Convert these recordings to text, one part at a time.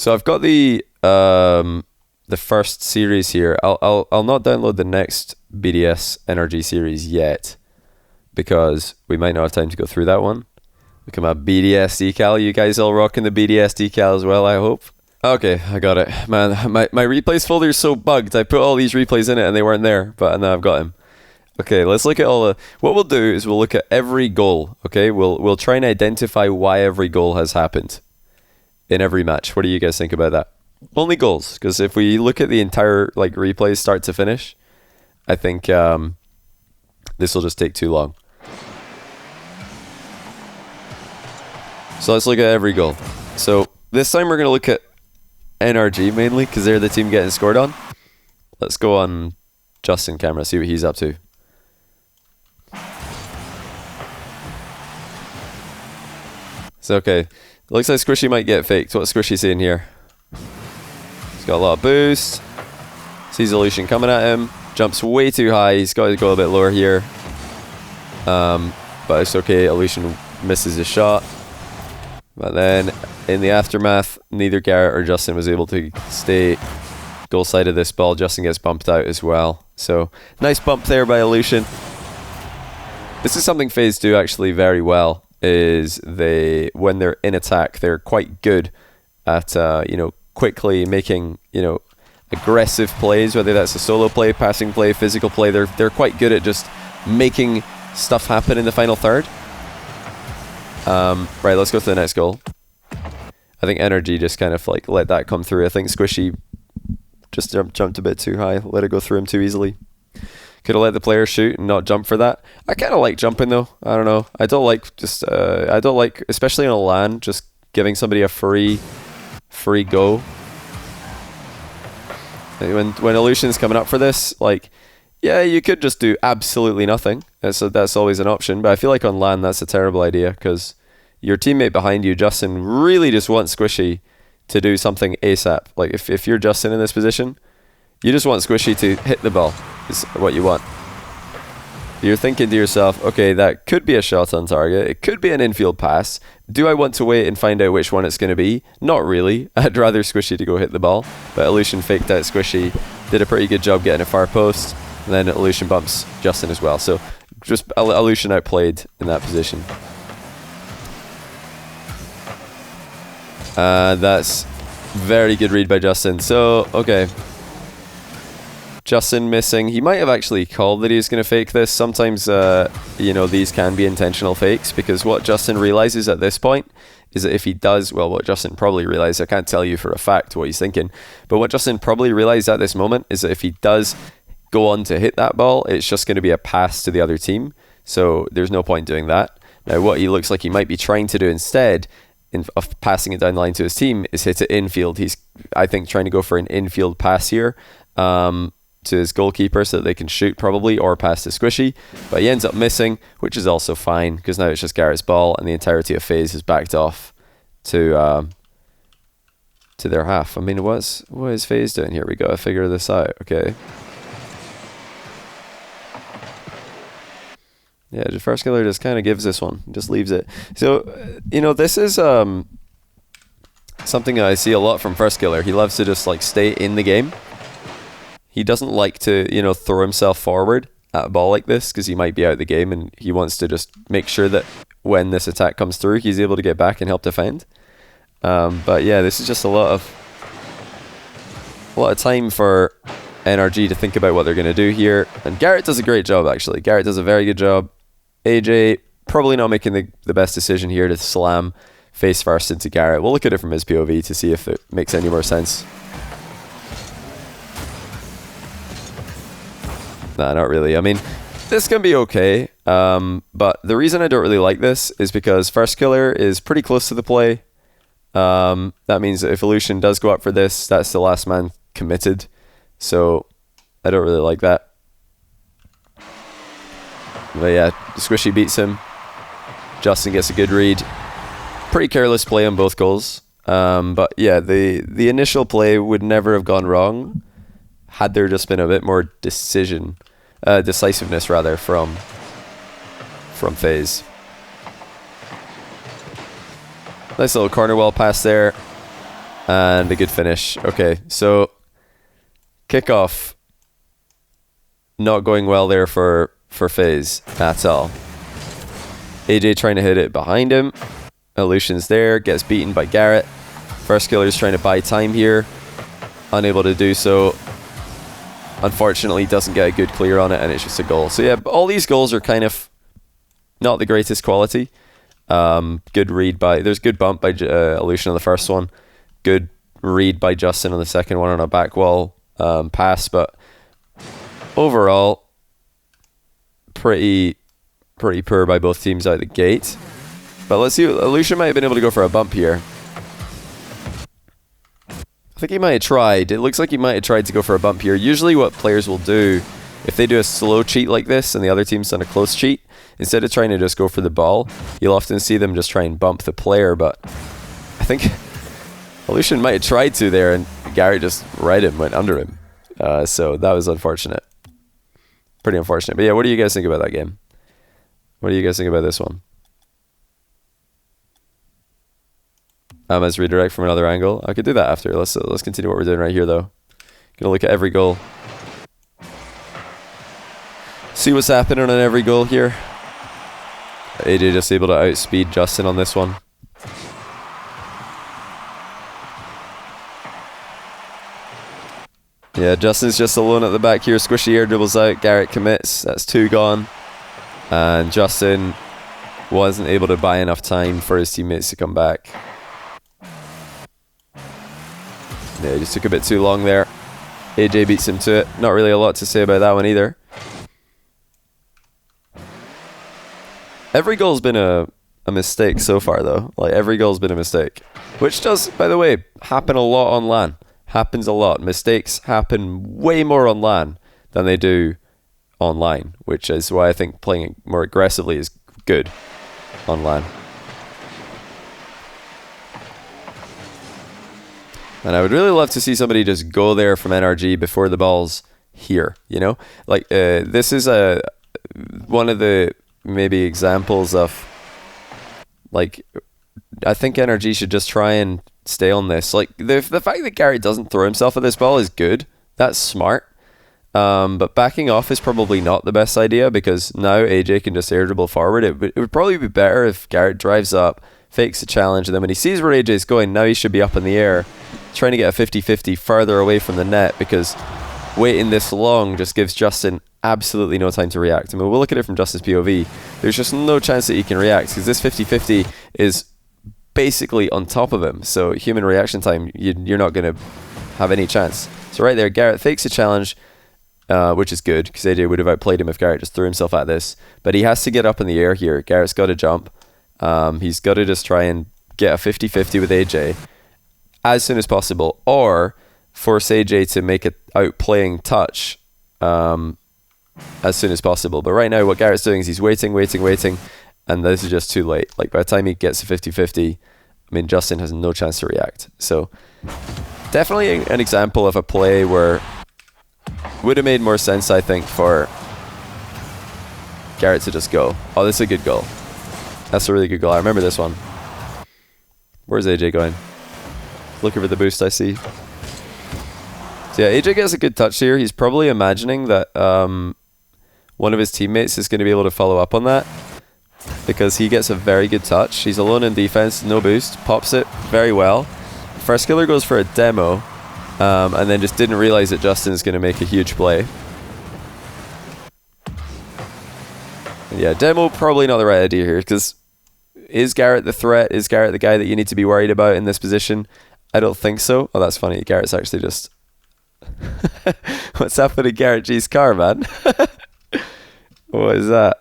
So I've got the first series here. I'll not download the next BDS NRG series yet because we might not have time to go through that one. Look at my BDS decal. You guys all rocking the BDS decal as well, I hope. Okay, I got it. Man, my replays folder is so bugged. I put all these replays in it and they weren't there, but now I've got them. Okay, let's look at all the... What we'll do is we'll look at every goal, okay? We'll try and identify why every goal has happened in every match. What do you guys think about that? Only goals, because if we look at the entire like replays start to finish, I think this will just take too long. So let's look at every goal. So this time we're going to look at NRG mainly, because they're the team getting scored on. Let's go on Justin camera, see what he's up to. So okay, looks like Squishy might get faked. What's Squishy saying here? He's got a lot of boost. Sees Illusion coming at him. Jumps way too high. He's got to go a bit lower here. But it's okay. Illusion misses his shot. But then in the aftermath, neither Garrett or Justin was able to stay goal side of this ball. Justin gets bumped out as well. So nice bump there by Illusion. This is something Faze do actually very well. Is when they're in attack, they're quite good at quickly making aggressive plays, whether that's a solo play, passing play, physical play. They're quite good at just making stuff happen in the final third. Right, let's go to the next goal. I think NRG just kind of like let that come through. I think Squishy just jumped a bit too high, let it go through him too easily. Could have let the player shoot and not jump for that. I kind of like jumping though. I don't know. I don't like especially on a LAN, just giving somebody a free go. When Illusion's coming up for this, like, yeah, you could just do absolutely nothing. That's always an option. But I feel like on LAN, that's a terrible idea because your teammate behind you, Justin, really just wants Squishy to do something ASAP. Like if you're Justin in this position, you just want Squishy to hit the ball. Is what you want. You're thinking to yourself, okay, that could be a shot on target. It could be an infield pass. Do I want to wait and find out which one it's going to be? Not really. I'd rather Squishy to go hit the ball. But Illusion faked out Squishy, did a pretty good job getting a far post, and then Illusion bumps Justin as well. So just Illusion outplayed in that position. That's very good read by Justin. So, okay. Justin missing. He might have actually called that he was going to fake this. Sometimes, these can be intentional fakes because what Justin realizes at this point is that if he does, well, what Justin probably realized, I can't tell you for a fact what he's thinking, but what Justin probably realized at this moment is that if he does go on to hit that ball, it's just going to be a pass to the other team. So there's no point doing that. Now, what he looks like he might be trying to do instead of passing it down the line to his team is hit it infield. He's, I think, trying to go for an infield pass here. To his goalkeeper so that they can shoot probably or pass to Squishy, but he ends up missing, which is also fine because now it's just Garrett's ball and the entirety of Faze has backed off to their half. I mean, what is Faze doing here? We gotta figure this out. Okay. Yeah, the first killer just kind of gives this one, just leaves it. So this is something I see a lot from first killer. He loves to just like stay in the game. He doesn't like to, throw himself forward at a ball like this because he might be out of the game and he wants to just make sure that when this attack comes through, he's able to get back and help defend. But yeah, this is just a lot of time for NRG to think about what they're going to do here. And Garrett does a great job, actually. Garrett does a very good job. AJ probably not making the best decision here to slam face first into Garrett. We'll look at it from his POV to see if it makes any more sense. Nah, not really. I mean, this can be okay, but the reason I don't really like this is because first killer is pretty close to the play. That means that if Illusion does go up for this, that's the last man committed. So I don't really like that. But yeah, Squishy beats him. Justin gets a good read. Pretty careless play on both goals. But yeah, the initial play would never have gone wrong had there just been a bit more decisiveness rather from Faze. Nice little corner wall pass there. And a good finish. Okay, so Kickoff not going well there for Faze at all. AJ trying to hit it behind him. Illusion's there, gets beaten by Garrett. First Killer's trying to buy time here. Unable to do so. Unfortunately, doesn't get a good clear on it, and it's just a goal. So yeah, all these goals are kind of not the greatest quality. Good read by... There's good bump by Illusion on the first one. Good read by Justin on the second one on a back wall pass, but overall, pretty poor by both teams out the gate. But let's see, Illusion might have been able to go for a bump here. I think he might have tried. It looks like he might have tried to go for a bump here. Usually what players will do, if they do a slow cheat like this and the other team's done a close cheat, instead of trying to just go for the ball, you'll often see them just try and bump the player, but I think Illusion might have tried to there, and Garrett just read him, went under him. So that was unfortunate. Pretty unfortunate. But yeah, what do you guys think about that game? What do you guys think about this one? As redirect from another angle. I could do that after. Let's continue what we're doing right here, though. Gonna look at every goal. See what's happening on every goal here. AJ just able to outspeed Justin on this one. Yeah, Justin's just alone at the back here. Squishy air dribbles out. Garrett commits. That's 2 gone. And Justin wasn't able to buy enough time for his teammates to come back. Yeah, he just took a bit too long there. AJ beats him to it. Not really a lot to say about that one either. Every goal's been a mistake so far, though. Like, every goal's been a mistake. Which does, by the way, happen a lot on LAN. Happens a lot. Mistakes happen way more on LAN than they do online, which is why I think playing more aggressively is good on LAN. And I would really love to see somebody just go there from NRG before the ball's here, you know? Like, this is one of the maybe examples of, like, I think NRG should just try and stay on this. Like, the fact that Garrett doesn't throw himself at this ball is good. That's smart. But backing off is probably not the best idea, because now AJ can just air dribble forward. It would probably be better if Garrett drives up, fakes a challenge, and then when he sees where AJ's going, now he should be up in the air, trying to get a 50-50 further away from the net, because waiting this long just gives Justin absolutely no time to react. I mean, we'll look at it from Justin's POV. There's just no chance that he can react, because this 50-50 is basically on top of him. So human reaction time, you're not going to have any chance. So right there, Garrett fakes a challenge, which is good, because AJ would have outplayed him if Garrett just threw himself at this. But he has to get up in the air here. Garrett's got to jump. He's got to just try and get a 50-50 with AJ as soon as possible, or force AJ to make it outplaying touch as soon as possible. But right now what Garrett's doing is he's waiting, and this is just too late. Like, by the time he gets a 50-50, I mean, Justin has no chance to react. So definitely an example of a play where would have made more sense, I think, for Garrett to just go. Oh, this is a good goal. That's a really good goal. I remember this one. Where's AJ going? Looking for the boost, I see. So yeah, AJ gets a good touch here. He's probably imagining that one of his teammates is going to be able to follow up on that, because he gets a very good touch. He's alone in defense, no boost, pops it very well. First killer goes for a demo, and then just didn't realize that Justin's going to make a huge play. Yeah, demo probably not the right idea here, because is Garrett the threat? Is Garrett the guy that you need to be worried about in this position? I don't think so. Oh, that's funny. Garrett's actually just... What's happened to Garrett G's car, man? What is that?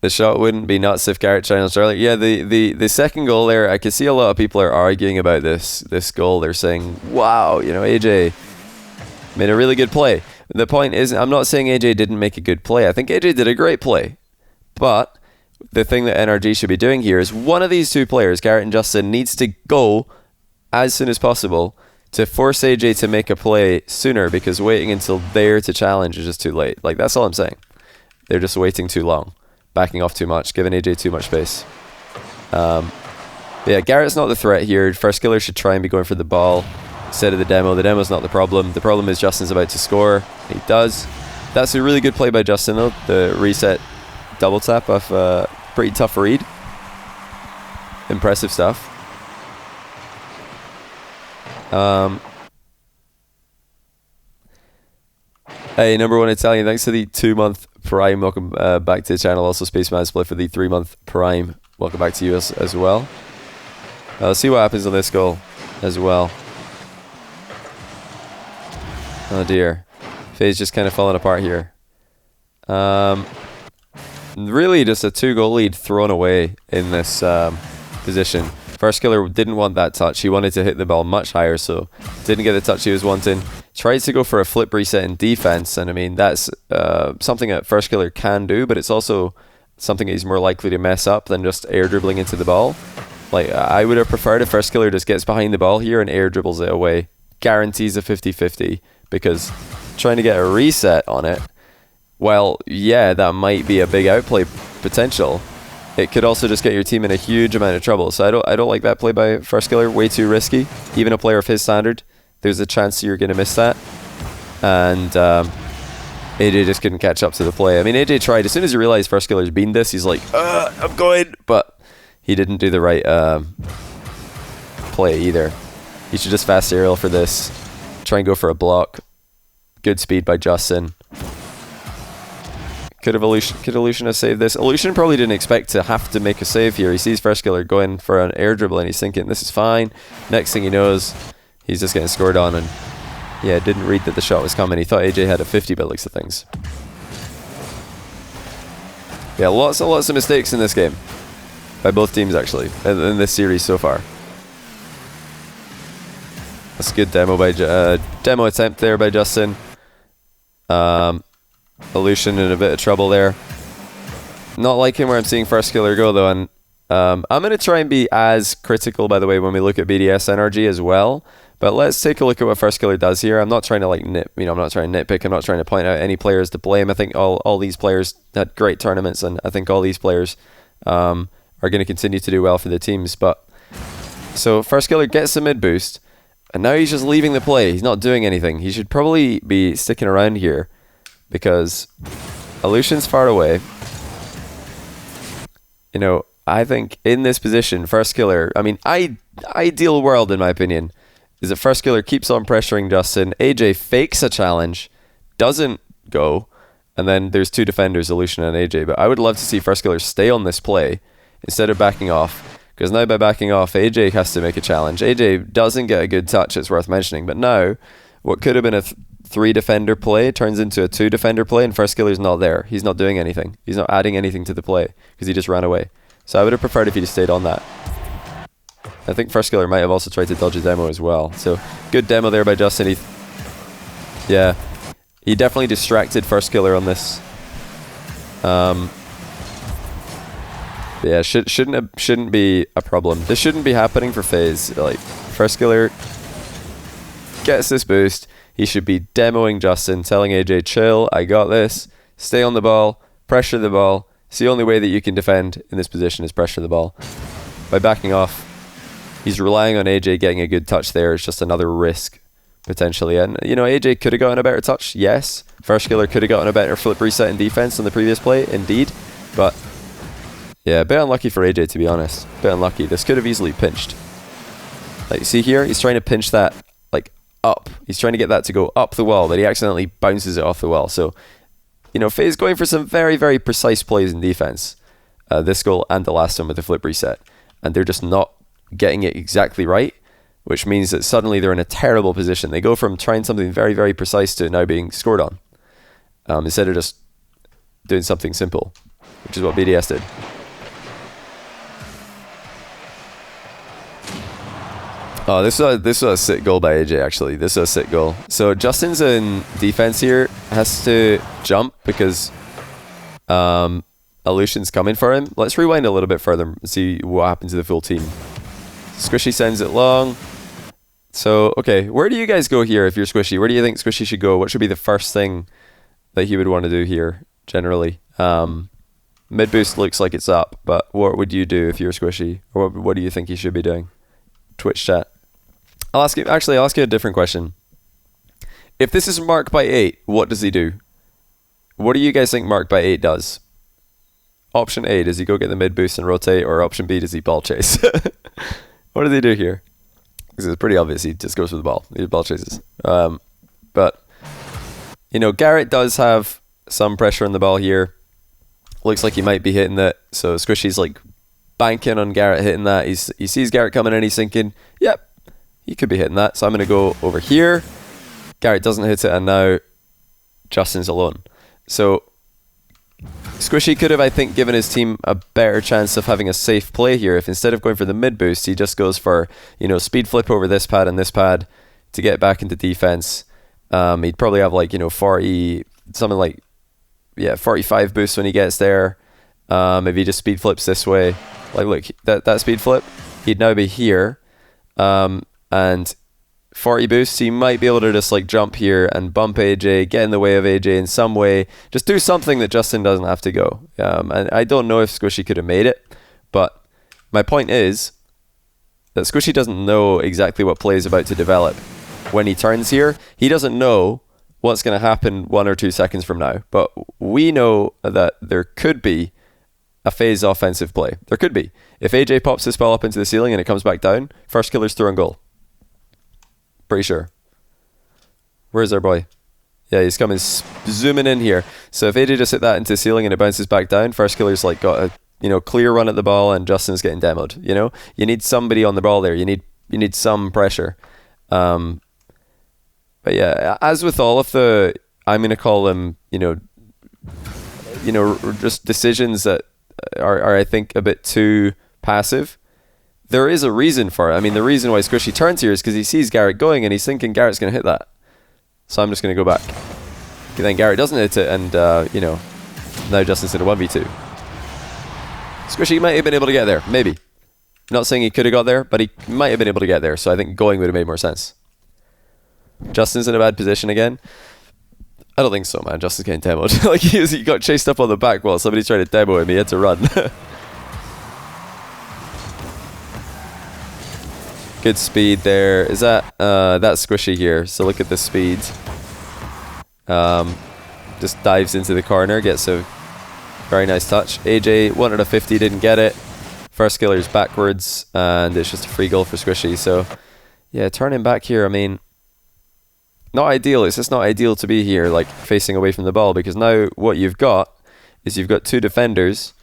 The shot wouldn't be nuts if Garrett challenged earlier. Yeah, the second goal there, I can see a lot of people are arguing about this goal. They're saying, wow, you know, AJ made a really good play. The point is, I'm not saying AJ didn't make a good play. I think AJ did a great play. But the thing that NRG should be doing here is one of these two players, Garrett and Justin, needs to go as soon as possible to force AJ to make a play sooner, because waiting until there to challenge is just too late. Like, that's all I'm saying. They're just waiting too long, backing off too much, giving AJ too much space. Yeah, Garrett's not the threat here. First killer should try and be going for the ball instead of the demo. The demo's not the problem. The problem is Justin's about to score. He does. That's a really good play by Justin, though. The reset double tap off a pretty tough read. Impressive stuff. Hey, number one Italian, thanks for the 2-month Prime. Welcome back to the channel. Also, Spaceman's play for the 3-month Prime. Welcome back to you as well. Let's see what happens on this goal as well. Oh dear. Faze just kind of falling apart here. Really just a 2-goal lead thrown away in this position. First killer didn't want that touch. He wanted to hit the ball much higher, so didn't get the touch he was wanting. Tried to go for a flip reset in defense, and I mean, that's something that first killer can do, but it's also something he's more likely to mess up than just air dribbling into the ball. Like, I would have preferred if first killer just gets behind the ball here and air dribbles it away. Guarantees a 50-50, because trying to get a reset on it, well, yeah, that might be a big outplay potential. It could also just get your team in a huge amount of trouble. So I don't like that play by first killer. Way too risky. Even a player of his standard, there's a chance you're going to miss that. And AJ just couldn't catch up to the play. I mean, AJ tried. As soon as he realized first killer's beamed this, he's like, I'm going. But he didn't do the right play either. He should just fast aerial for this. Try and go for a block. Good speed by Justin. Could Illusion have saved this? Illusion probably didn't expect to have to make a save here. He sees first killer going for an air dribble and he's thinking, this is fine. Next thing he knows, he's just getting scored on, and yeah, didn't read that the shot was coming. He thought AJ had a 50 by the looks of things. Yeah, lots and lots of mistakes in this game. By both teams, actually, in this series so far. That's a good demo by demo attempt there by Justin. Illusion in a bit of trouble there. Not liking where I'm seeing first killer go though, and I'm going to try and be as critical, by the way, when we look at BDS NRG as well. But let's take a look at what first killer does here. I'm not trying to like I'm not trying to nitpick. I'm not trying to point out any players to blame. I think all these players had great tournaments, and I think all these players are going to continue to do well for the teams. But so first killer gets the mid boost, and now he's just leaving the play. He's not doing anything. He should probably be sticking around here, because Illusion's far away. You know, I think in this position, first killer, I mean, ideal world in my opinion, is that first killer keeps on pressuring Justin. AJ fakes a challenge, doesn't go, and then there's two defenders, Illusion and AJ. But I would love to see first killer stay on this play instead of backing off, because now by backing off, AJ has to make a challenge. AJ doesn't get a good touch, it's worth mentioning, but now what could have been a 3-defender play turns into a 2-defender play, and first killer's not there. He's not doing anything. He's not adding anything to the play because he just ran away. So I would have preferred if he just stayed on that. I think first killer might have also tried to dodge a demo as well. So good demo there by Justin. He definitely distracted first killer on this. Yeah, shouldn't be a problem. This shouldn't be happening for Faze. Like, first killer gets this boost. He should be demoing Justin, telling AJ, chill, I got this. Stay on the ball, pressure the ball. It's the only way that you can defend in this position is pressure the ball. By backing off, he's relying on AJ getting a good touch there. It's just another risk, potentially. And, you know, AJ could have gotten a better touch, yes. First killer could have gotten a better flip reset in defense on the previous play, indeed. But, yeah, a bit unlucky for AJ, to be honest. A bit unlucky. This could have easily pinched. Like, see here? He's trying to pinch that, like, up. He's trying to get that to go up the wall, but he accidentally bounces it off the wall. So, you know, Faze going for some very, very precise plays in defense. This goal and the last one with the flip reset. And they're just not getting it exactly right, which means that suddenly they're in a terrible position. They go from trying something very, very precise to now being scored on, instead of just doing something simple, which is what BDS did. Oh, this was a sick goal by AJ, actually. This was a sick goal. So Justin's in defense here, has to jump because Illusion's coming for him. Let's rewind a little bit further and see what happened to the full team. Squishy sends it long. So, okay, where do you guys go here if you're Squishy? Where do you think Squishy should go? What should be the first thing that he would want to do here, generally? Mid boost looks like it's up, but what would you do if you're Squishy? Or what do you think he should be doing? Twitch chat. I'll ask you a different question. If this is marked by 8, what does he do? What do you guys think marked by 8 does? Option A, does he go get the mid boost and rotate? Or option B, does he ball chase? What does he do here? Because it's pretty obvious he just goes for the ball. He ball chases. But, you know, Garrett does have some pressure on the ball here. Looks like he might be hitting that. So Squishy's like banking on Garrett hitting that. He sees Garrett coming in, he's thinking, yep, he could be hitting that. So I'm going to go over here. Garrett doesn't hit it, and now Justin's alone. So Squishy could have, I think, given his team a better chance of having a safe play here if instead of going for the mid boost, he just goes for, you know, speed flip over this pad and this pad to get back into defense. He'd probably have like, you know, 40, something like, yeah, 45 boost when he gets there. If he just speed flips this way, like look, that speed flip, he'd now be here. And 40 boosts, he might be able to just like jump here and bump AJ, get in the way of AJ in some way, just do something that Justin doesn't have to go. And I don't know if Squishy could have made it, but my point is that Squishy doesn't know exactly what play is about to develop. When he turns here, he doesn't know what's going to happen 1 or 2 seconds from now, but we know that there could be a Faze offensive play. There could be. If AJ pops this ball up into the ceiling and it comes back down, first killer's through on goal. Pretty sure. Where's our boy? Yeah, he's coming, zooming in here. So if AJ just hit that into the ceiling and it bounces back down, first killer's like got a, you know, clear run at the ball and Justin's getting demoed. You know, you need somebody on the ball there. You need some pressure. But yeah, as with all of the, I'm gonna call them, you know, just decisions that are I think a bit too passive. There is a reason for it. I mean, the reason why Squishy turns here is because he sees Garrett going and he's thinking Garrett's going to hit that. So I'm just going to go back. Okay, then Garrett doesn't hit it and, you know, now Justin's in a 1v2. Squishy might have been able to get there. Maybe. Not saying he could have got there, but he might have been able to get there. So I think going would have made more sense. Justin's in a bad position again. I don't think so, man. Justin's getting demoed. Like he got chased up on the back wall. Somebody's trying to demo him. He had to run. Good speed there. Is that that's Squishy here? So look at the speed. Just dives into the corner, gets a very nice touch. AJ wanted a 50, didn't get it. First killer's backwards, and it's just a free goal for Squishy. So yeah, turning back here. I mean, not ideal. It's just not ideal to be here, like facing away from the ball, because now what you've got is you've got 2 defenders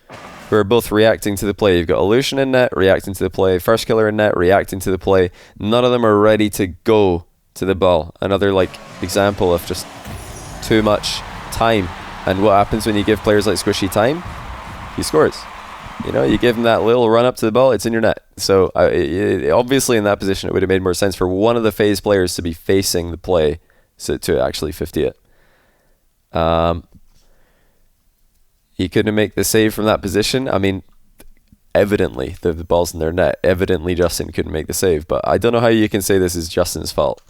who are both reacting to the play. You've got Illusion in net, reacting to the play. First killer in net, reacting to the play. None of them are ready to go to the ball. Another like example of just too much time. And what happens when you give players like Squishy time? He scores. You know, you give him that little run up to the ball, it's in your net. So obviously in that position, it would have made more sense for one of the Faze players to be facing the play to actually 50 it. He couldn't make the save from that position. I mean, evidently, the ball's in their net. Evidently, Justin couldn't make the save. But I don't know how you can say this is Justin's fault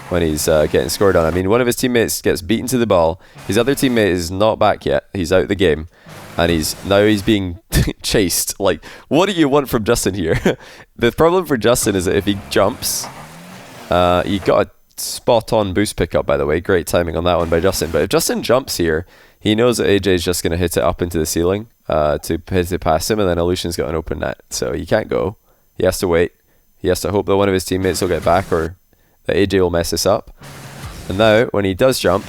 when he's getting scored on. I mean, one of his teammates gets beaten to the ball. His other teammate is not back yet. He's out of the game. And he's being chased. Like, what do you want from Justin here? The problem for Justin is that if he jumps, he got a spot-on boost pickup, by the way. Great timing on that one by Justin. But if Justin jumps here, he knows that AJ is just going to hit it up into the ceiling to hit it past him, and then Illusion's got an open net. So he can't go. He has to wait. He has to hope that one of his teammates will get back or that AJ will mess this up. And now, when he does jump,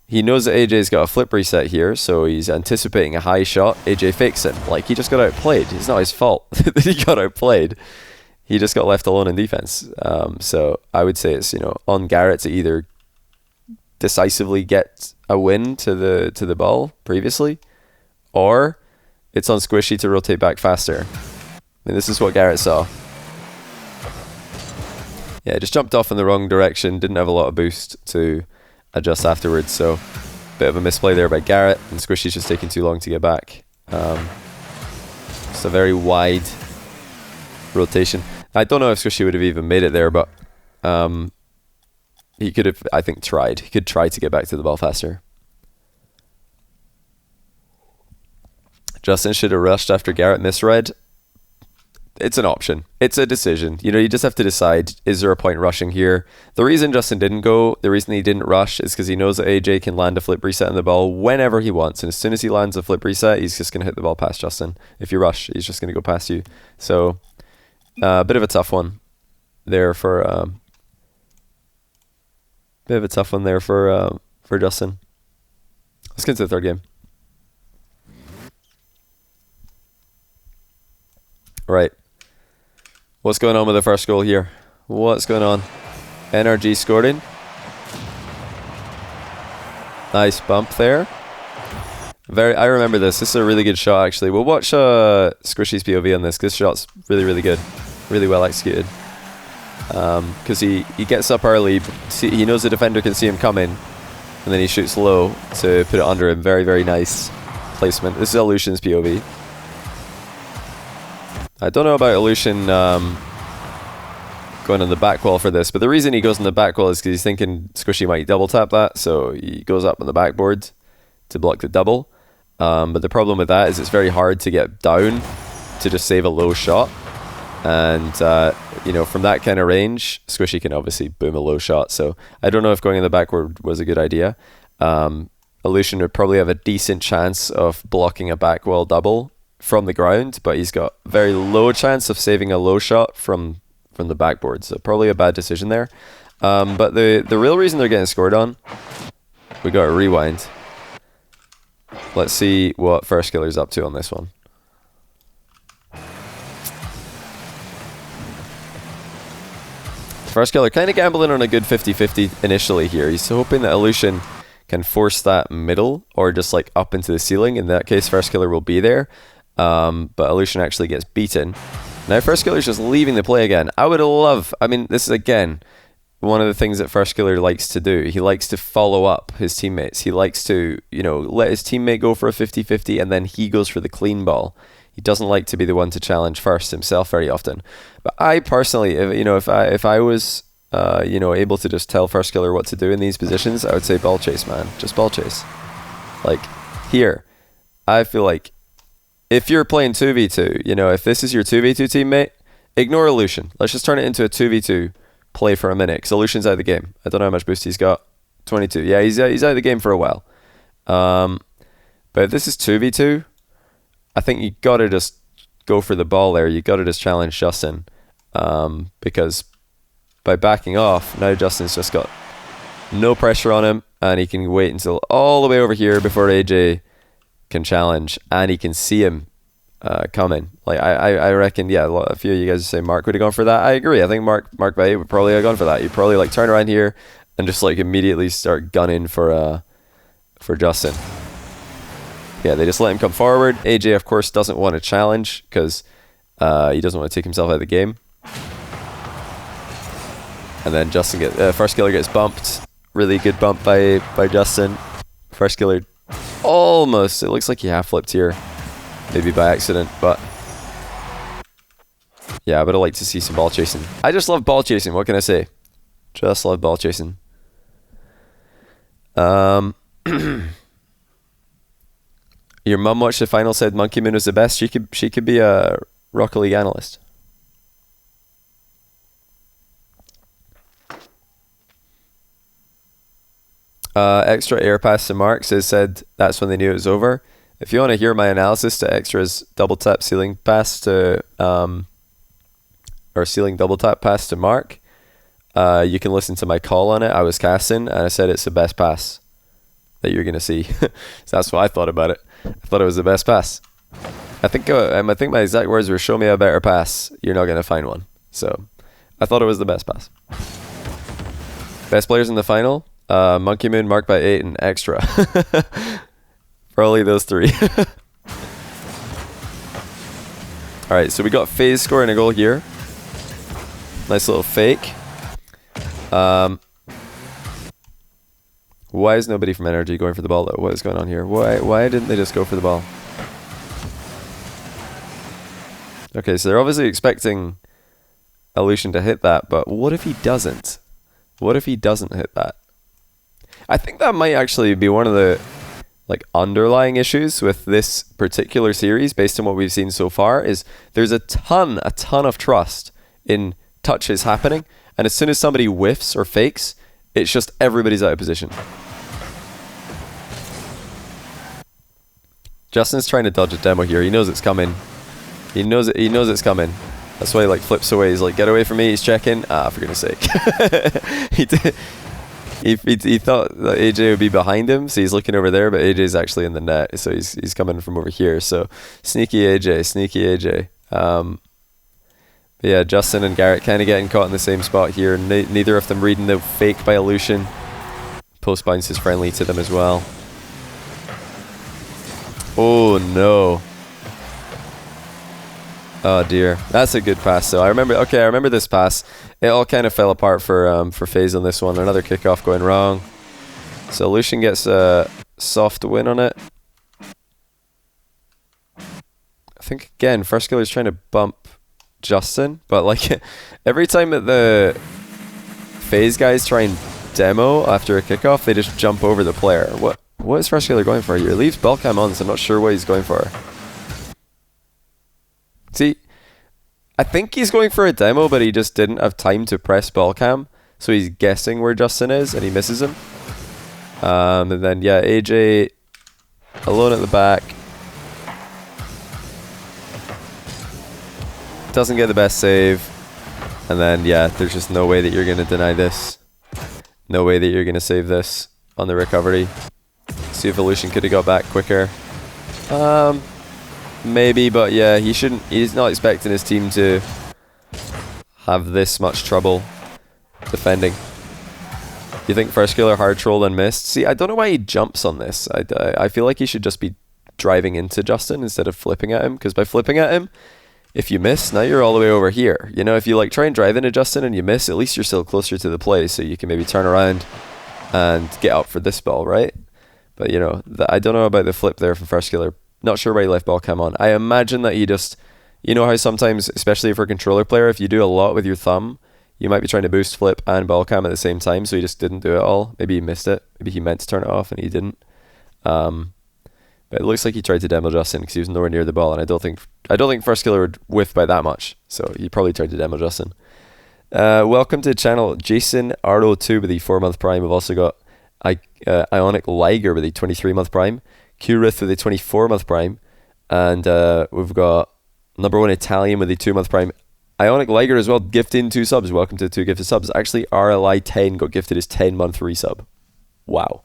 he knows that AJ's got a flip reset here, so he's anticipating a high shot. AJ fakes him. Like, he just got outplayed. It's not his fault that he got outplayed. He just got left alone in defense. So I would say it's, you know, on Garrett to either decisively get a win to the ball previously, or it's on Squishy to rotate back faster. I mean, this is what Garrett saw. Yeah, just jumped off in the wrong direction, didn't have a lot of boost to adjust afterwards, so bit of a misplay there by Garrett, and Squishy's just taking too long to get back. Just a very wide rotation. I don't know if Squishy would have even made it there, but he could have, I think, tried. He could try to get back to the ball faster. Justin should have rushed after Garrett misread. It's an option. It's a decision. You know, you just have to decide, is there a point rushing here? The reason Justin didn't go, the reason he didn't rush is because he knows that AJ can land a flip reset on the ball whenever he wants. And as soon as he lands a flip reset, he's just going to hit the ball past Justin. If you rush, he's just going to go past you. So, a bit of a tough one there for Justin. Let's get into the third game. Right. What's going on with the first goal here? What's going on? NRG scored in. Nice bump there. I remember this. This is a really good shot, actually. We'll watch Squishy's POV on this. This shot's really, really good. Really well executed. Because he gets up early. He knows the defender can see him coming. And then he shoots low to put it under him. Very, very nice placement. This is Illusion's POV. I don't know about Illusion going on the back wall for this, but the reason he goes on the back wall is because he's thinking Squishy might double tap that, so he goes up on the backboard to block the double. But the problem with that is it's very hard to get down to just save a low shot. And, you know, from that kind of range, Squishy can obviously boom a low shot. So I don't know if going in the backward was a good idea. Illusion would probably have a decent chance of blocking a back wall double from the ground, but he's got very low chance of saving a low shot from the backboard, so probably a bad decision there. But the real reason they're getting scored on, we got to rewind. Let's see what First Killer's up to on this one. First Killer kind of gambling on a good 50-50 initially here. He's hoping that Illusion can force that middle or just like up into the ceiling. In that case, First Killer will be there. But Illusion actually gets beaten. Now First Killer's just leaving the play again. I would love, I mean, this is again one of the things that First Killer likes to do. He likes to follow up his teammates. He likes to, you know, let his teammate go for a 50-50 and then he goes for the clean ball. He doesn't like to be the one to challenge first himself very often. But I personally, if I was able to just tell First Killer what to do in these positions, I would say ball chase, man. Just ball chase. Like here, I feel like if you're playing 2v2, you know, if this is your 2v2 teammate, ignore Illusion. Let's just turn it into a 2v2 play for a minute, because Illusion's out of the game. I don't know how much boost he's got. 22. Yeah, he's out of the game for a while. But if this is 2v2, I think you got to just go for the ball there. You got to just challenge Justin. Because by backing off, now Justin's just got no pressure on him, and he can wait until all the way over here before AJ can challenge, and he can see him coming. Like I reckon, yeah, a few of you guys say Mark would have gone for that. I agree. I think Mark Bay would probably have gone for that. You'd probably like turn around here and just like immediately start gunning for Justin. Yeah, they just let him come forward. AJ, of course, doesn't want to challenge because he doesn't want to take himself out of the game. And then Justin First Killer gets bumped. Really good bump by Justin. First Killer almost, it looks like he half flipped here, maybe by accident, but yeah, I would have liked to see some ball chasing. I just love ball chasing. What can I say? Just love ball chasing. Your mum watched the final, said Monkey Moon was the best. She could be a Rocket League analyst. Extra air pass to Mark said that's when they knew it was over. If you want to hear my analysis to Extra's double tap ceiling pass to or ceiling double tap pass to Mark, you can listen to my call on it. I was casting and I said it's the best pass that you're gonna see. So that's what I thought about it. I thought it was the best pass. I think my exact words were, "Show me a better pass. You're not gonna find one." So I thought it was the best pass. Best players in the final. Monkey Moon, Mark by 8, and Extra. Probably those three. Alright, so we got Faze scoring a goal here. Nice little fake. Why is nobody from NRG going for the ball though? What is going on here? Why didn't they just go for the ball? Okay, so they're obviously expecting Illusion to hit that, but what if he doesn't? What if he doesn't hit that? I think that might actually be one of the like underlying issues with this particular series based on what we've seen so far is there's a ton of trust in touches happening, and as soon as somebody whiffs or fakes, it's just everybody's out of position. Justin's trying to dodge a demo here. He knows it's coming. He knows it's coming. That's why he like flips away. He's like, get away from me. He's checking. For goodness sake. He did. He thought that AJ would be behind him, so he's looking over there, but AJ's actually in the net, so he's coming from over here. So sneaky AJ. Yeah, Justin and Garrett kind of getting caught in the same spot here. Neither of them reading the fake by Illusion. Post bounce is friendly to them as well. Oh no. Oh dear, that's a good pass though. I remember this pass. It all kind of fell apart for Faze on this one. Another kickoff going wrong. So Lucian gets a soft win on it. I think again, First Killer is trying to bump Justin, but like every time that the Faze guys try and demo after a kickoff, they just jump over the player. What is First Killer going for here? He leaves ball cam on, so I'm not sure what he's going for. See, I think he's going for a demo, but he just didn't have time to press ball cam, so he's guessing where Justin is, and he misses him. And then, yeah, AJ alone at the back. Doesn't get the best save. And then, yeah, there's just no way that you're going to deny this. No way that you're going to save this on the recovery. See if Evolution could have got back quicker. Maybe, but yeah, he's not expecting his team to have this much trouble defending. You think First Killer hard trolled and missed? See, I don't know why he jumps on this. I feel like he should just be driving into Justin instead of flipping at him, because by flipping at him, if you miss, now you're all the way over here. You know, if you like try and drive into Justin and you miss, at least you're still closer to the play, so you can maybe turn around and get up for this ball, right? But you know, I don't know about the flip there from First Killer. Not sure why he left ball cam on. I imagine that he just, you know how sometimes, especially for a controller player, if you do a lot with your thumb, you might be trying to boost flip and ball cam at the same time, so he just didn't do it all. Maybe he missed it. Maybe he meant to turn it off and he didn't. But it looks like he tried to demo Justin because he was nowhere near the ball, and I don't think First Killer would whiff by that much. So he probably tried to demo Justin. Welcome to the channel, Jason RO2 with the 4-month prime. We've also got Ionic Liger with the 23-month prime. Qrith with a 24-month prime, and we've got number 1 Italian with a 2-month prime. Ionic Liger as well, gifting 2 subs. Welcome to 2 gifted subs. Actually, RLI10 got gifted his 10-month resub. Wow.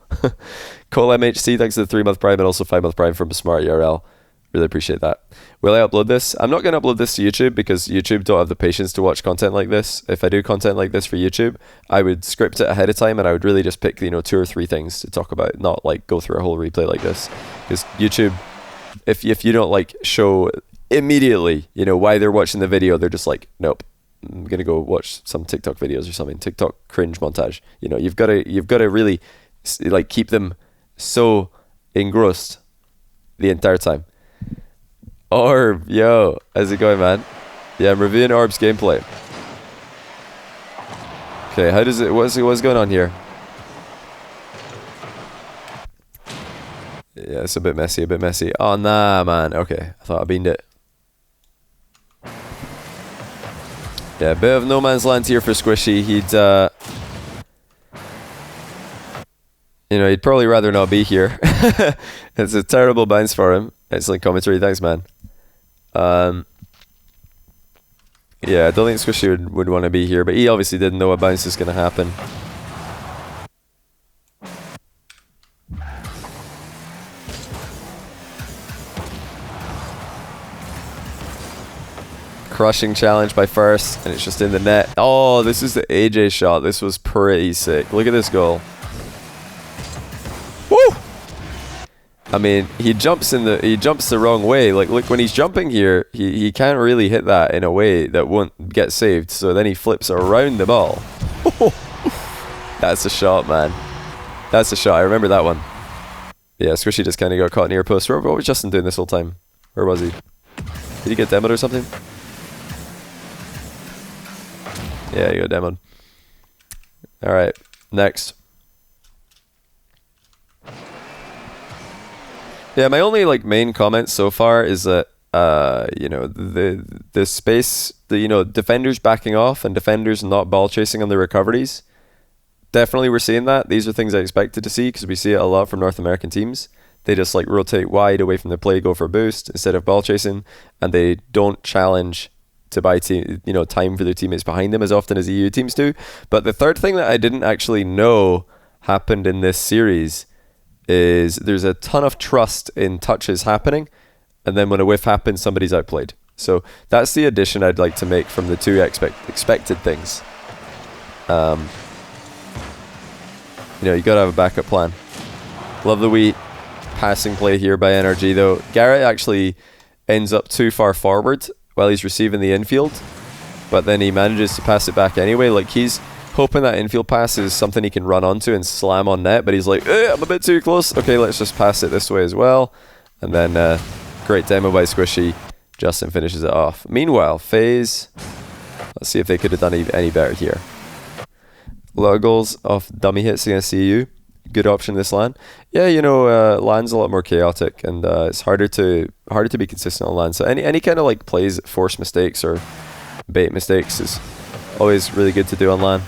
Cole MHC, thanks to the 3-month prime and also 5-month prime from Smart URL. Really appreciate that. Will I upload this? I'm not going to upload this to YouTube because YouTube don't have the patience to watch content like this. If I do content like this for YouTube, I would script it ahead of time and I would really just pick, 2 or 3 things to talk about, not like go through a whole replay like this. Because YouTube, if you don't like show immediately, why they're watching the video, they're just like, nope, I'm going to go watch some TikTok videos or something, TikTok cringe montage. You've got to really like keep them so engrossed the entire time. Orb, yo, how's it going, man? Yeah, I'm reviewing Orb's gameplay. Okay, what's going on here? Yeah, it's a bit messy. Oh, nah, man. Okay, I thought I beamed it. Yeah, a bit of no man's land here for Squishy. He'd probably rather not be here. It's a terrible bounce for him. Excellent commentary, thanks, man. Yeah, I don't think Squishy would want to be here, but he obviously didn't know a bounce is going to happen. Crushing challenge by First, and it's just in the net. Oh, this is the AJ shot. This was pretty sick. Look at this goal. Woo! I mean, he jumps the wrong way. Like, look, when he's jumping here, he can't really hit that in a way that won't get saved. So then he flips around the ball. That's a shot, man. That's a shot. I remember that one. Yeah, Squishy just kind of got caught near post. What was Justin doing this whole time? Where was he? Did he get demoed or something? Yeah, he got demoed. All right, next. Yeah, my only like main comment so far is that you know, the space, you know, defenders backing off and defenders not ball chasing on the recoveries. Definitely we're seeing that. These are things I expected to see because we see it a lot from North American teams. They just like rotate wide away from the play, go for a boost instead of ball chasing, and they don't challenge to buy time for their teammates behind them as often as EU teams do. But the third thing that I didn't actually know happened in this series is there's a ton of trust in touches happening, and then when a whiff happens, somebody's outplayed. So that's the addition I'd like to make from the two expected things. You know, you gotta have a backup plan. Love the wee passing play here by NRG though. Garrett actually ends up too far forward while he's receiving the infield, but then he manages to pass it back anyway. Like, he's hoping that infield pass is something he can run onto and slam on net, but he's like, I'm a bit too close. Okay, let's just pass it this way as well. And then great demo by Squishy. Justin finishes it off. Meanwhile, Faze, let's see if they could have done any better here. A lot of goals off dummy hits against EU. Good option this LAN. Yeah, you know, LAN's a lot more chaotic, and it's harder to be consistent on LAN. So any kind of like plays, force mistakes or bait mistakes is always really good to do on LAN.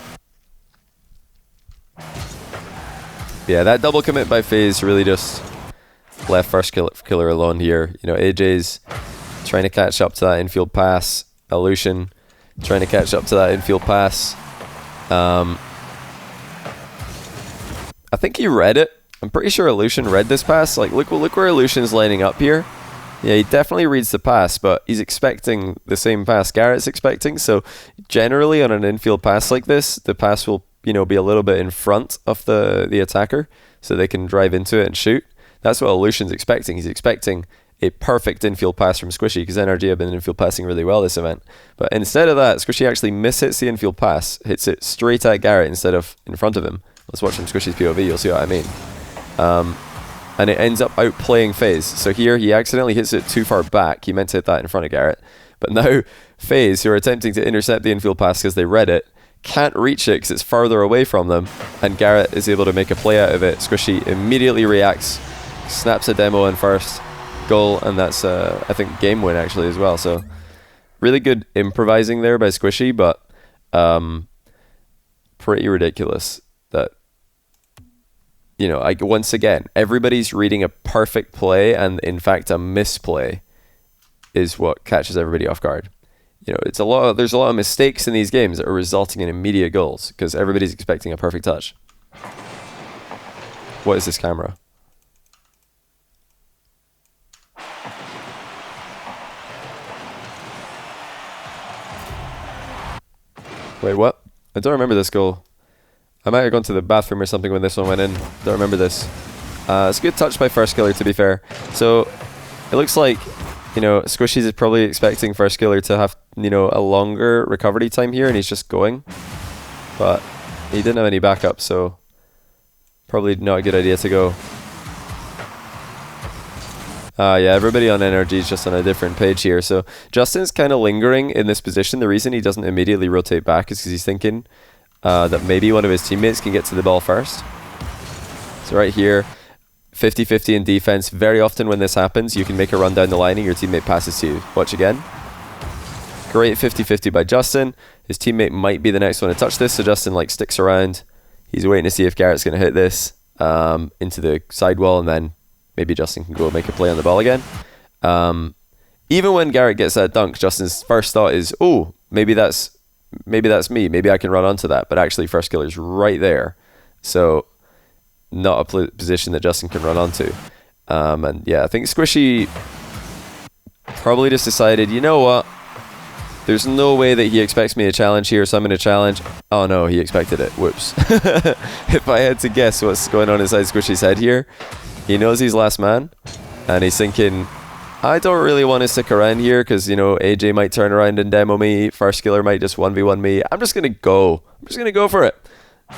Yeah, that double commit by Faze really just left first killer alone here. You know, AJ's trying to catch up to that infield pass. Illusion trying to catch up to that infield pass. I think he read it. I'm pretty sure Illusion read this pass. Like, look where Illusion's lining up here. Yeah, he definitely reads the pass, but he's expecting the same pass Garrett's expecting. So generally on an infield pass like this, the pass will, you know, be a little bit in front of the attacker so they can drive into it and shoot. That's what Illusion's expecting. He's expecting a perfect infield pass from Squishy because NRG have been infield passing really well this event. But instead of that, Squishy actually mishits the infield pass, hits it straight at Garrett instead of in front of him. Let's watch from Squishy's POV, you'll see what I mean. And it ends up outplaying Faze. So here he accidentally hits it too far back. He meant to hit that in front of Garrett. But now Faze, who are attempting to intercept the infield pass because they read it, can't reach it because it's farther away from them. And Garrett is able to make a play out of it. Squishy immediately reacts, snaps a demo in first, goal, and that's, I think, game win actually as well. So really good improvising there by Squishy, but pretty ridiculous that, you know, once again, everybody's reading a perfect play, and in fact a misplay is what catches everybody off guard. You know, there's a lot of mistakes in these games that are resulting in immediate goals because everybody's expecting a perfect touch. What is this camera? Wait, what? I don't remember this goal. I might have gone to the bathroom or something when this one went in. Don't remember this. It's a good touch by First Killer, to be fair. So it looks like, you know, Squishy's is probably expecting First Killer to have, you know, a longer recovery time here, and he's just going. But he didn't have any backup, so probably not a good idea to go. Yeah, everybody on NRG is just on a different page here. So Justin's kind of lingering in this position. The reason he doesn't immediately rotate back is because he's thinking that maybe one of his teammates can get to the ball first. So right here, 50-50 in defense. Very often when this happens, you can make a run down the line and your teammate passes to you. Watch again. Great 50-50 by Justin. His teammate might be the next one to touch this, so Justin like sticks around. He's waiting to see if Garrett's going to hit this into the sidewall, and then maybe Justin can go make a play on the ball again. Even when Garrett gets that dunk, Justin's first thought is, oh, maybe that's me. Maybe I can run onto that. But actually, First Killer's right there. So not a position that Justin can run onto. And yeah, I think Squishy probably just decided, you know what? There's no way that he expects me to challenge here, so I'm going to challenge. Oh no, he expected it. Whoops. If I had to guess what's going on inside Squishy's head here, he knows he's last man, and he's thinking, I don't really want to stick around here because, you know, AJ might turn around and demo me. First Killer might just 1v1 me. I'm just going to go. I'm just going to go for it.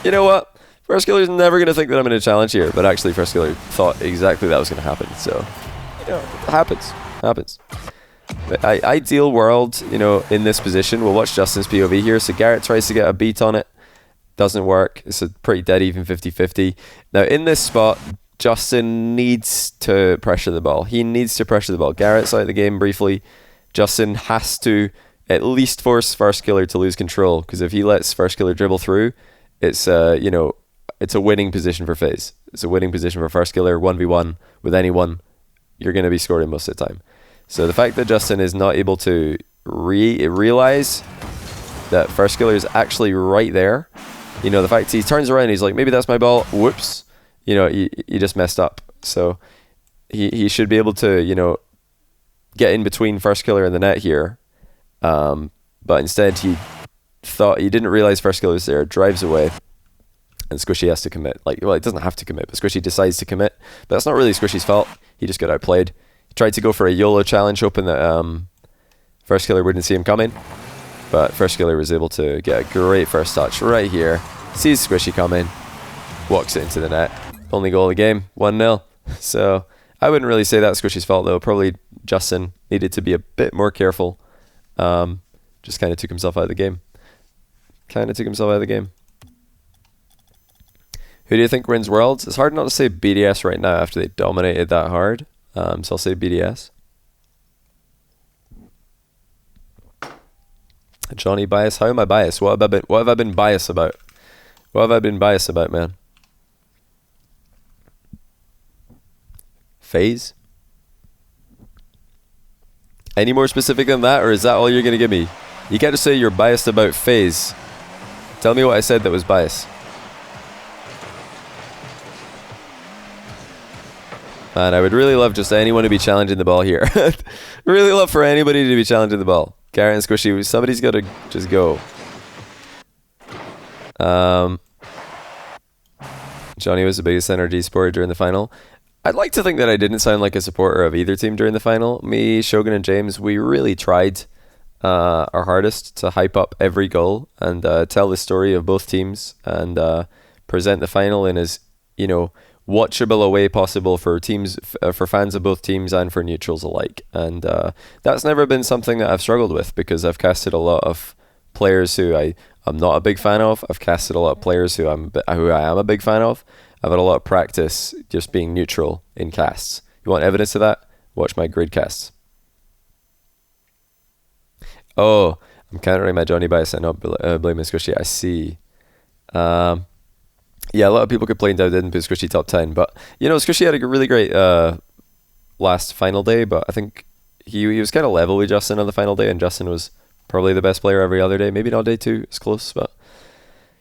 You know what? First Killer's never going to think that I'm going to challenge here, but actually First Killer thought exactly that was going to happen. So, you know, it happens. Ideal world, you know, in this position. We'll watch Justin's POV here. So Garrett tries to get a beat on it. Doesn't work. It's a pretty dead even 50-50. Now in this spot, Justin needs to pressure the ball. He needs to pressure the ball. Garrett's out of the game briefly. Justin has to at least force First Killer to lose control, because if he lets First Killer dribble through, it's it's a winning position for Faze. It's a winning position for First Killer, 1v1 with anyone. You're going to be scoring most of the time. So the fact that Justin is not able to realize that First Killer is actually right there, the fact he turns around and he's like, maybe that's my ball, whoops, he just messed up. So he should be able to, get in between First Killer and the net here. But instead he didn't realize First Killer's there, drives away, and Squishy has to commit. It doesn't have to commit, but Squishy decides to commit. But that's not really Squishy's fault. He just got outplayed. He tried to go for a YOLO challenge, hoping that First Killer wouldn't see him coming. But First Killer was able to get a great first touch right here. Sees Squishy coming, walks it into the net. Only goal of the game, 1-0. So I wouldn't really say that's Squishy's fault, though. Probably Justin needed to be a bit more careful. Just kind of took himself out of the game. Who do you think wins Worlds? It's hard not to say BDS right now after they dominated that hard. So I'll say BDS. Johnny bias. How am I biased? What have I been biased about? What have I been biased about, man? Faze? Any more specific than that, or is that all you're going to give me? You can't just say you're biased about Faze. Tell me what I said that was biased. Man, I would really love just anyone to be challenging the ball here. Really love for anybody to be challenging the ball. Garrett and Squishy, somebody's got to just go. Johnny was the biggest NRG supporter during the final. I'd like to think that I didn't sound like a supporter of either team during the final. Me, Shogun, and James, we really tried our hardest to hype up every goal and tell the story of both teams and present the final in as, watchable a way possible for teams, for fans of both teams and for neutrals alike. And that's never been something that I've struggled with, because I've casted a lot of players who I'm not a big fan of. I've casted a lot of players who I am a big fan of. I've had a lot of practice just being neutral in casts. You want evidence of that? Watch my grid casts. Oh, I'm countering my Johnny bias and not blaming Squishy. I see. Yeah, a lot of people complained I didn't put Squishy top 10, but Squishy had a really great last final day, but I think he was kind of level with Justin on the final day, and Justin was probably the best player every other day. Maybe not day 2, it's close, but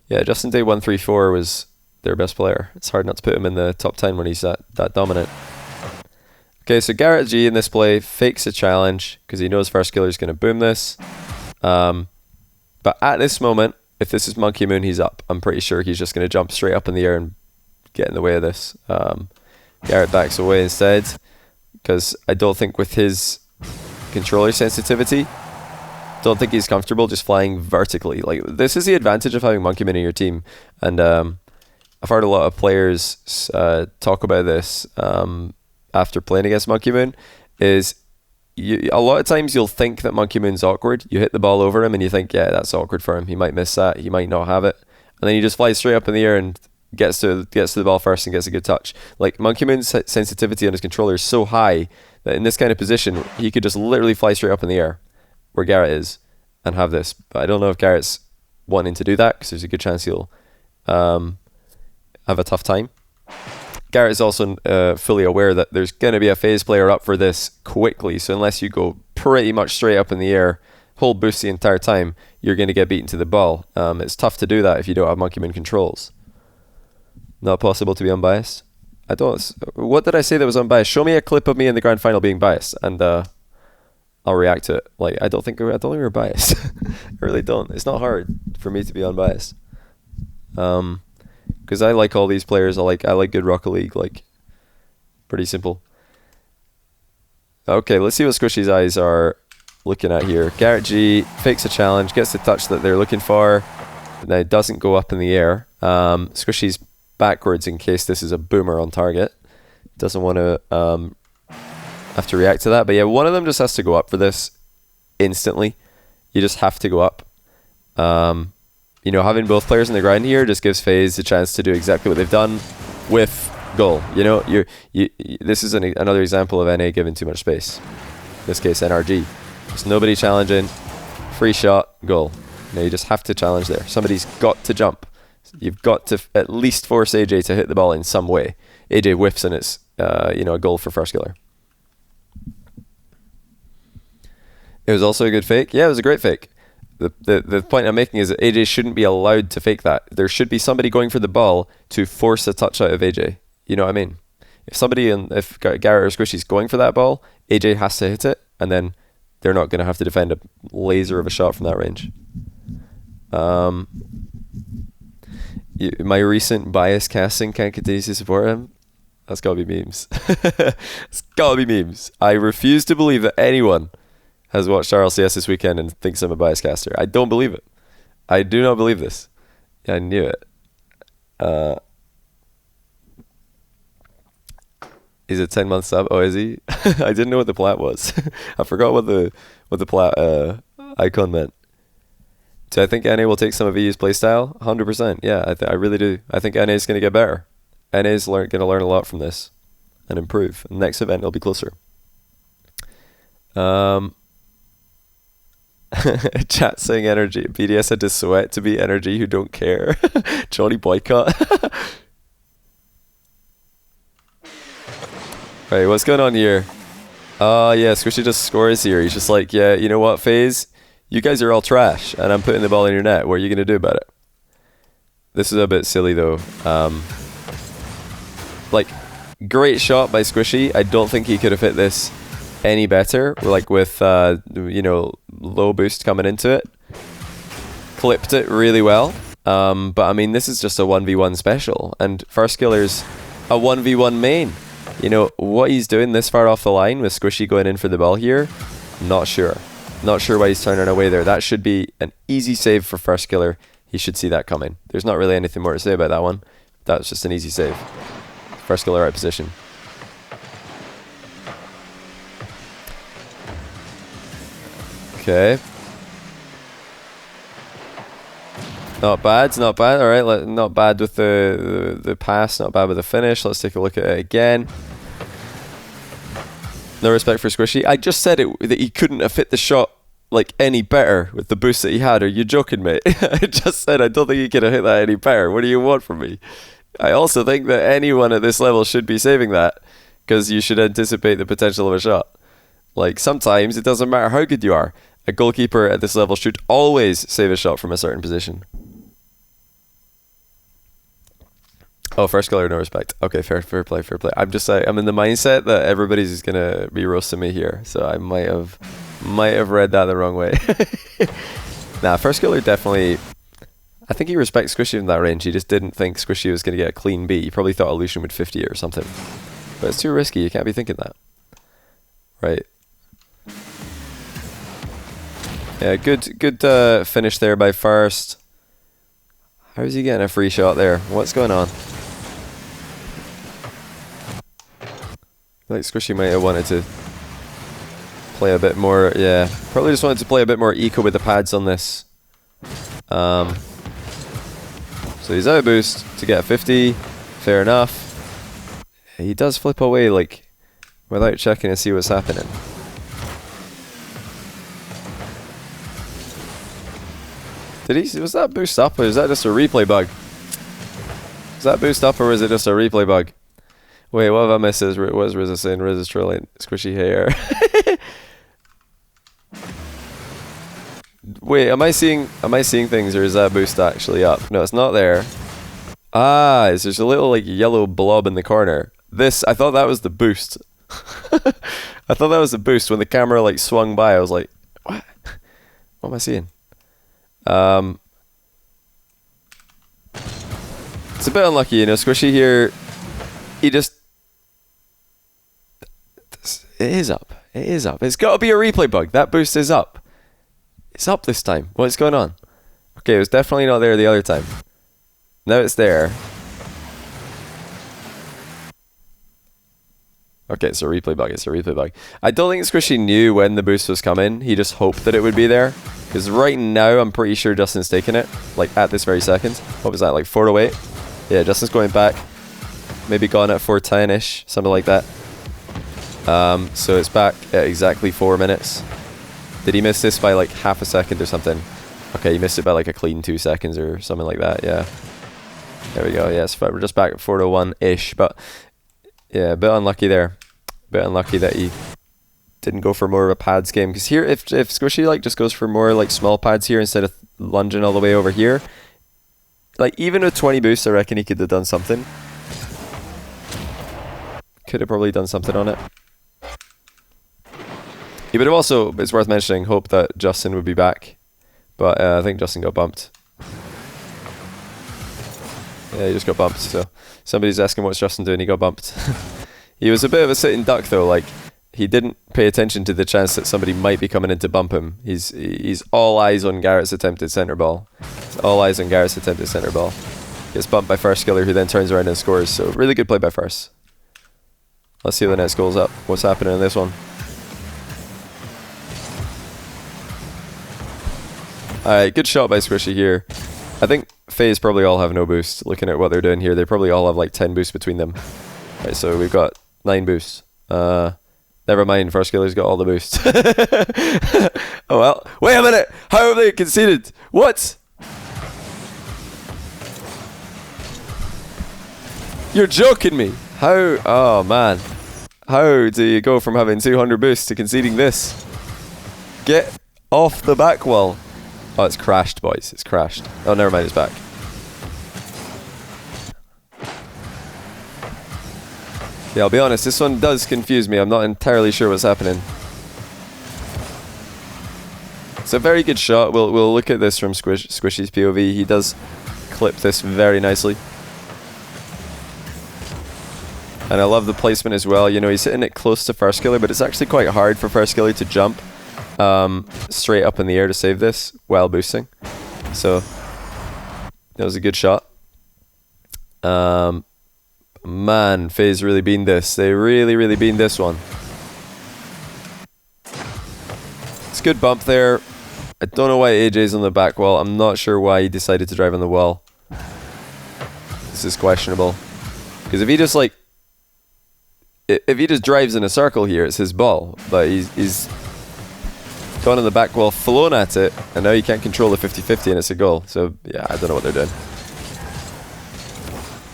yeah, Justin day 1, 3, 4 was their best player. It's hard not to put him in the top 10 when he's that dominant. Okay, so Garrett G in this play fakes a challenge because he knows First Killer is going to boom this. But at this moment, if this is Monkey Moon, he's up. I'm pretty sure he's just going to jump straight up in the air and get in the way of this. Garrett backs away instead, because I don't think with his controller sensitivity, don't think he's comfortable just flying vertically. This is the advantage of having Monkey Moon in your team. And I've heard a lot of players talk about this after playing against Monkey Moon, is a lot of times you'll think that Monkey Moon's awkward. You hit the ball over him and you think, yeah, that's awkward for him. He might miss that. He might not have it. And then he just flies straight up in the air and gets to the ball first and gets a good touch. Monkey Moon's sensitivity on his controller is so high that in this kind of position, he could just literally fly straight up in the air where Garrett is and have this. But I don't know if Garrett's wanting to do that, because there's a good chance he'll have a tough time. Garrett is also fully aware that there's going to be a Faze player up for this quickly, so unless you go pretty much straight up in the air, hold boost the entire time, you're going to get beaten to the ball. It's tough to do that if you don't have Monkey Moon controls. Not possible to be unbiased. What did I say that was unbiased? Show me a clip of me in the grand final being biased, and I'll react to it. I don't think we're biased. I really don't. It's not hard for me to be unbiased. Because I like all these players. I like good Rocket League. Pretty simple. Okay, let's see what Squishy's eyes are looking at here. Garrett G fakes a challenge, gets the touch that they're looking for, but now it doesn't go up in the air. Squishy's backwards in case this is a boomer on target. Doesn't want to have to react to that. But yeah, one of them just has to go up for this instantly. You just have to go up. Having both players in the ground here just gives FaZe the chance to do exactly what they've done with goal. You know, this is another example of NA giving too much space. In this case, NRG. There's nobody challenging. Free shot, goal. Now you just have to challenge there. Somebody's got to jump. You've got to at least force AJ to hit the ball in some way. AJ whiffs and it's you know, a goal for First Killer. It was also a good fake. Yeah, it was a great fake. The point I'm making is that AJ shouldn't be allowed to fake that. There should be somebody going for the ball to force a touch out of AJ. You know what I mean? If Garrett or Squishy's going for that ball, AJ has to hit it, and then they're not going to have to defend a laser of a shot from that range. My recent bias casting can't continue to support him. That's got to be memes. It's got to be memes. I refuse to believe that anyone has watched RLCS this weekend and thinks I'm a bias caster. I don't believe it. I do not believe this. Yeah, I knew it. Is it 10 months sub? Oh, is he? I didn't know what the plat was. I forgot what the plat icon meant. Do I think NA will take some of EU's playstyle? 100%. Yeah, I really do. I think NA is going to get better. NA is going to learn a lot from this and improve. Next event, it'll be closer. Chat saying NRG. BDS had to sweat to beat NRG who don't care. Johnny boycott. Right, what's going on here? Oh yeah, Squishy just scores here. He's just like, yeah, you know what, Faze? You guys are all trash, and I'm putting the ball in your net. What are you going to do about it? This is a bit silly, though. Like, great shot by Squishy. I don't think he could have hit this any better. Like, with, you know, low boost coming into it. Clipped it really well. But, I mean, this is just a 1v1 special. And First Killer's a 1v1 main. You know, what he's doing this far off the line with Squishy going in for the ball here, not sure. Not sure why he's turning away there. That should be an easy save for First Killer. He should see that coming. There's not really anything more to say about that one. That's just an easy save. First Killer right position. Okay. Not bad, not bad. All right, not bad with the pass, not bad with the finish. Let's take a look at it again. No respect for Squishy. I just said that he couldn't have hit the shot like any better with the boost that he had. Are you joking, mate? I just said I don't think he could have hit that any better. What do you want from me? I also think that anyone at this level should be saving that because you should anticipate the potential of a shot. Like, sometimes it doesn't matter how good you are. A goalkeeper at this level should always save a shot from a certain position. Oh, First Killer, no respect. Okay, fair play. I'm just saying, I'm in the mindset that everybody's gonna be roasting me here, so I might have read that the wrong way. Nah, First Killer definitely. I think he respects Squishy in that range. He just didn't think Squishy was gonna get a clean B. He probably thought Illusion would 50 it or something, but it's too risky. You can't be thinking that, right? Yeah, good finish there by First. How is he getting a free shot there? What's going on? Like, Squishy might have wanted to play a bit more, yeah. Probably just wanted to play a bit more eco with the pads on this. So he's out of boost to get a 50. Fair enough. He does flip away, like, without checking to see what's happening. Was that boost up, or is that just a replay bug? Was that boost up, or was it just a replay bug? Wait, what have I missed? What was Riza saying? Riza's trolling Squishy hair. Wait, am I seeing things, or is that boost actually up? No, it's not there. Ah, it's just a little like yellow blob in the corner. I thought that was the boost. I thought that was the boost. When the camera like swung by, I was like, what? What am I seeing? It's a bit unlucky, you know. Squishy here, he just. It is up. It is up. It's got to be a replay bug. That boost is up. It's up this time. What's going on? Okay, it was definitely not there the other time. Now it's there. Okay, it's a replay bug. It's a replay bug. I don't think Squishy knew when the boost was coming. He just hoped that it would be there. Because right now, I'm pretty sure Justin's taking it. Like, at this very second. What was that, like 408? Yeah, Justin's going back. maybe gone at 4:10ish, something like that. So it's back at exactly 4 minutes. Did he miss this by like half a second or something? Okay, he missed it by like a clean 2 seconds or something like that, yeah. There we go, yes, we're just back at 4:01-ish, but yeah, a bit unlucky there. A bit unlucky that he didn't go for more of a pads game, because here, if Squishy like just goes for more like small pads here instead of lunging all the way over here, like even with 20 boosts, I reckon he could have done something. Could have probably done something on it. He would have also, it's worth mentioning, hoped that Justin would be back. But I think Justin got bumped. Yeah, he just got bumped. So somebody's asking what's Justin doing, he got bumped. He was a bit of a sitting duck though, like he didn't pay attention to the chance that somebody might be coming in to bump him. He's all eyes on Garrett's attempted center ball. It's all eyes on Garrett's attempted center ball. Gets bumped by First Killer, who then turns around and scores. So really good play by First. Let's see if the next goal's up. What's happening in this one? Alright, good shot by Squishy here. I think Faze probably all have no boost. Looking at what they're doing here, they probably all have like 10 boosts between them. Right, so we've got 9 boosts. Never mind, First Killer's got all the boosts. Oh well. Wait a minute! How have they conceded? What? You're joking me! How? Oh man. How do you go from having 200 boosts to conceding this? Get off the back wall. Oh, it's crashed, boys. It's crashed. Oh, never mind, it's back. Yeah, I'll be honest, this one does confuse me. I'm not entirely sure what's happening. It's a very good shot. We'll look at this from Squishy's POV. He does clip this very nicely. And I love the placement as well. You know, he's hitting it close to First Killer, but it's actually quite hard for First Killer to jump straight up in the air to save this while boosting. So that was a good shot. Man, FaZe really beamed this. They really beamed this one. It's a good bump there. I don't know why AJ's on the back wall. I'm not sure why he decided to drive on the wall. This is questionable. Because if he just like, if he just drives in a circle here, it's his ball. But he's gone on the back wall, flown at it, and now you can't control the 50-50 and it's a goal. So yeah, I don't know what they're doing.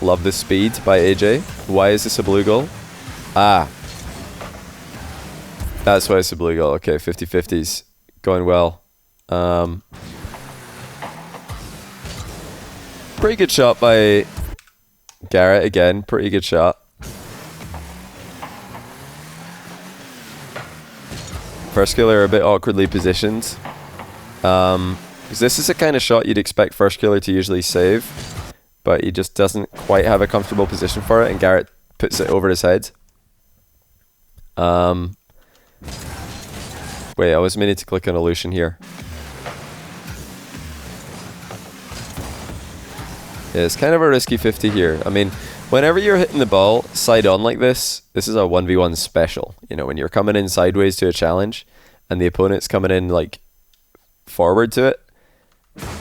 Love the speed by AJ. Why is this a blue goal? Ah. That's why it's a blue goal. Okay, 50-50's going well. Pretty good shot by Garrett again. Pretty good shot. First Killer a bit awkwardly positioned. Because this is the kind of shot you'd expect First Killer to usually save. But he just doesn't quite have a comfortable position for it, and Garrett puts it over his head. Wait, I was meaning to click on Illusion here. Yeah, it's kind of a risky 50 here. I mean, whenever you're hitting the ball side on like this is a 1v1 special. You know, when you're coming in sideways to a challenge, and the opponent's coming in like forward to it,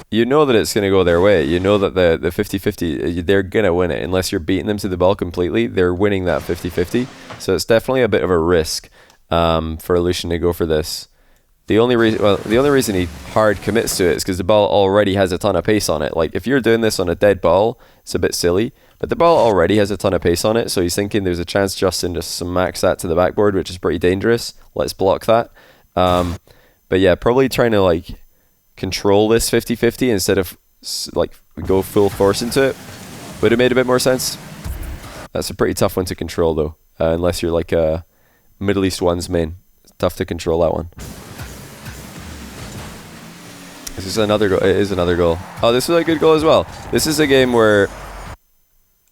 you know that it's going to go their way. You know that the 50-50, they're going to win it. Unless you're beating them to the ball completely, they're winning that 50-50. So it's definitely a bit of a risk for Illusion to go for this. The only reason he hard commits to it is because the ball already has a ton of pace on it. Like, if you're doing this on a dead ball, it's a bit silly. But the ball already has a ton of pace on it, so he's thinking there's a chance Justin just smacks that to the backboard, which is pretty dangerous. Let's block that. But yeah, probably trying to like control this 50-50 instead of like go full force into it would have made a bit more sense. That's a pretty tough one to control though, unless you're like a Middle East one's main. It's tough to control that one. This is another goal. It is another goal. Oh, this was a good goal as well. This is a game where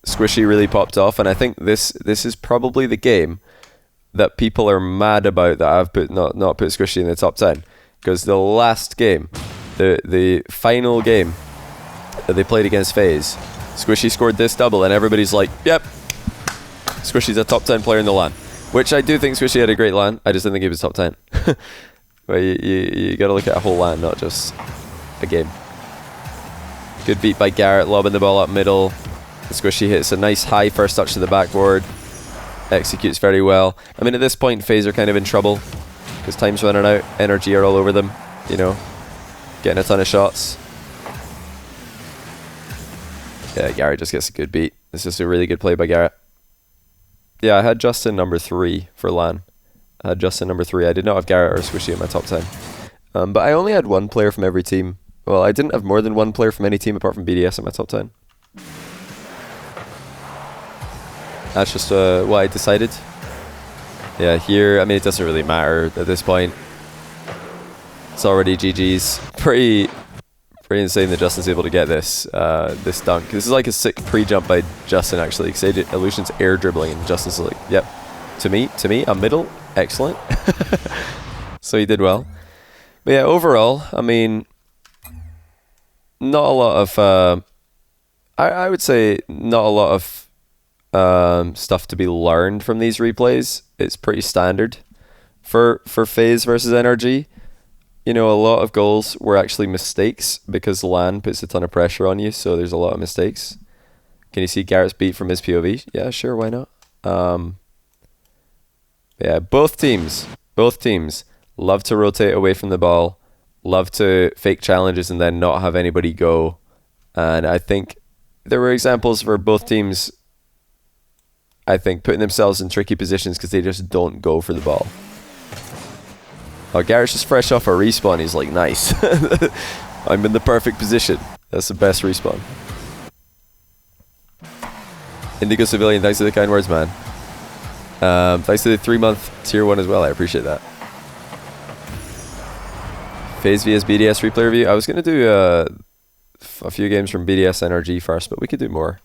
Squishy really popped off, and I think this is probably the game that people are mad about that I've not put Squishy in the top 10, because the last game, the final game that they played against FaZe, Squishy scored this double, and everybody's like, yep, Squishy's a top 10 player in the LAN, which I do think Squishy had a great LAN. I just didn't think he was top 10. But you got to look at a whole LAN, not just a game. Good beat by Garrett, lobbing the ball up middle. Squishy hits a nice high first touch to the backboard. Executes very well. I mean, at this point, Faze are kind of in trouble because time's running out. NRG are all over them, you know, getting a ton of shots. Yeah, Garrett just gets a good beat. It's just a really good play by Garrett. Yeah, I had Justin number 3 for LAN. I had Justin number 3. I did not have Garrett or Squishy in my top 10. But I only had one player from every team. Well, I didn't have more than one player from any team apart from BDS in my top 10. That's just what I decided. Yeah, here, I mean, it doesn't really matter at this point. It's already GG's. Pretty insane that Justin's able to get this this dunk. This is like a sick pre-jump by Justin, actually. Because Illusion's air dribbling, and Justin's like, yep. To me, a middle. Excellent. So he did well. But yeah, overall, I mean, not a lot of... I would say not a lot of stuff to be learned from these replays. It's pretty standard for Faze versus NRG. You know, a lot of goals were actually mistakes because LAN puts a ton of pressure on you, so there's a lot of mistakes. Can you see Garrett's beat from his POV? Yeah, sure, why not? Yeah, both teams love to rotate away from the ball, love to fake challenges and then not have anybody go. And I think there were examples for both teams, I think, putting themselves in tricky positions because they just don't go for the ball. Oh, Garrett's just fresh off a respawn. He's like, nice. I'm in the perfect position. That's the best respawn. Indigo Civilian, thanks for the kind words, man. Thanks to the 3-month tier 1 as well. I appreciate that. Faze vs BDS replay review. I was going to do a few games from BDS NRG first, but we could do more.